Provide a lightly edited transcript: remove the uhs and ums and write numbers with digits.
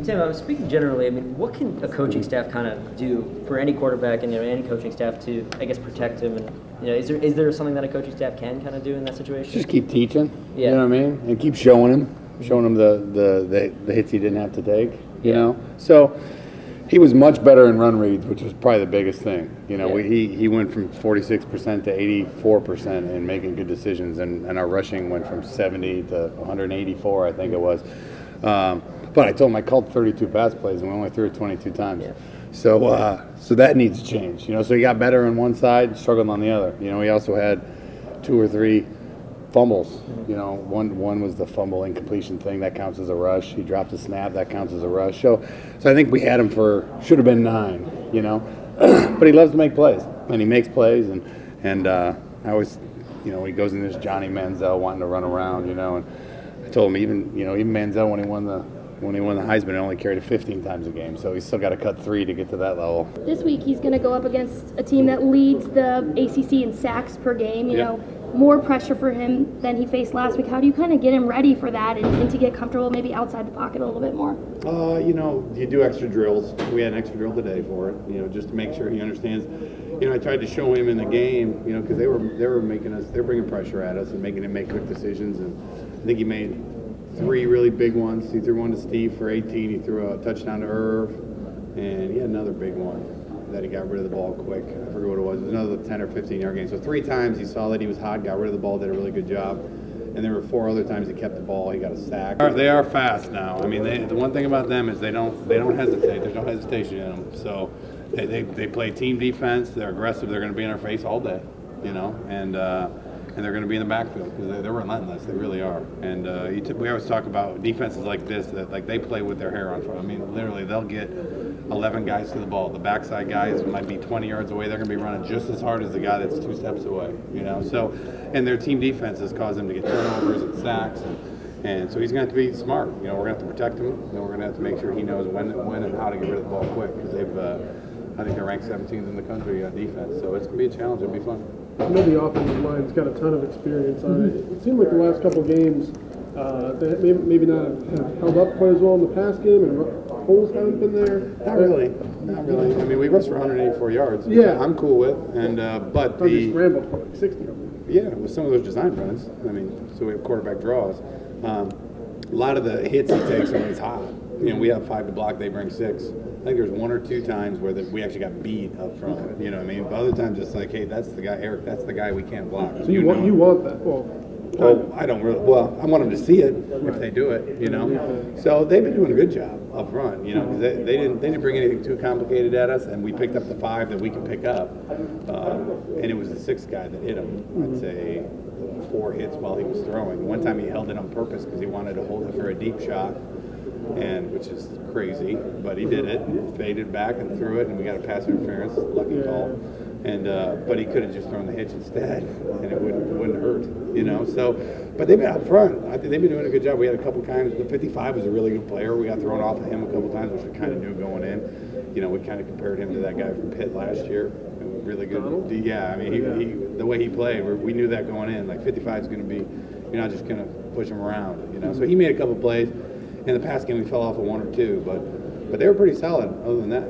Tim, I was speaking generally. I mean, what can a coaching staff kind of do for any quarterback and any coaching staff to, I guess, protect him? And is there something that a coaching staff can kind of do in that situation? Just keep teaching. Yeah. You know what I mean, and keep showing him the hits he didn't have to take. You know, so he was much better in run reads, which was probably the biggest thing. You know, he went from 46% to 84% in making good decisions, and our rushing went from 70 to 184, I think it was. But I told him I called 32 pass plays, and we only threw it 22 times. Yeah. So that needs to change. You know, so he got better on one side, struggled on the other. You know, he also had 2 or 3 fumbles. You know, one was the fumble incompletion thing, that counts as a rush. He dropped a snap, that counts as a rush. So I think we had him for should have been 9. You know, but he loves to make plays, and he makes plays, and I always, you know, he goes in this Johnny Manziel wanting to run around. You know, and I told him even Manziel when he won the Heisman, he only carried it 15 times a game, so he's still got to cut 3 to get to that level. This week he's going to go up against a team that leads the ACC in sacks per game. You know, more pressure for him than he faced last week. How do you kind of get him ready for that and to get comfortable maybe outside the pocket a little bit more? You know, you do extra drills. We had an extra drill today for it, you know, just to make sure he understands. You know, I tried to show him in the game, you know, because they were bringing pressure at us and making him make quick decisions, and I think he made 3 really big ones. He threw one to Steve for 18. He threw a touchdown to Irv, and he had another big one that he got rid of the ball quick. I forget what it was. It was another 10 or 15-yard game. So 3 times he saw that he was hot, got rid of the ball, did a really good job. And there were 4 other times he kept the ball. He got a sack. They are fast now. I mean, the one thing about them is they don't hesitate. There's no hesitation in them. So they play team defense. They're aggressive. They're going to be in our face all day, you know, and they're going to be in the backfield because they're relentless. They really are. And we always talk about defenses like this that like they play with their hair on fire. I mean, literally, they'll get 11 guys to the ball. The backside guys might be 20 yards away. They're going to be running just as hard as the guy that's 2 steps away. You know, so and their team defenses cause them to get turnovers and sacks. And so he's going to have to be smart. You know, we're going to have to protect him, and we're going to have to make sure he knows when and how to get rid of the ball quick because I think they're ranked 17th in the country on defense. So it's going to be a challenge. It'll be fun. I know the offensive line's got a ton of experience on it. It seemed like the last couple of games, they maybe not have held up quite as well in the pass game, and holes haven't been there. Not really. I mean, we rushed for 184 yards, which I'm cool with. And but the scrambled for like 60 of them. Yeah, with some of those design runs. I mean, so we have quarterback draws. A lot of the hits he takes when he's hot. You know, we have 5 to block, they bring 6. I think there's 1 or 2 times where we actually got beat up front. You know what I mean? But other times it's like, hey, that's the guy, Eric. That's the guy we can't block. So you want that? Well, I don't really. Well, I want them to see it if they do it. You know. So they've been doing a good job up front. You know, because they didn't bring anything too complicated at us, and we picked up the 5 that we can pick up, and it was the 6th guy that hit him. I'd say 4 hits while he was throwing. One time he held it on purpose because he wanted to hold it for a deep shot. And which is crazy, but he did it, faded back and threw it, and we got a pass interference, lucky call. And but he could have just thrown the hitch instead, and it wouldn't hurt, you know. So, but they've been up front. I think they've been doing a good job. We had a couple times. The 55 was a really good player. We got thrown off of him a couple times, which we kind of knew going in. You know, we kind of compared him to that guy from Pitt last year. Really good. Yeah, I mean, he the way he played, we knew that going in. Like 55 is going to be, you're not just going to push him around, you know. So he made a couple plays. In the past game, we fell off of 1 or 2, but they were pretty solid other than that.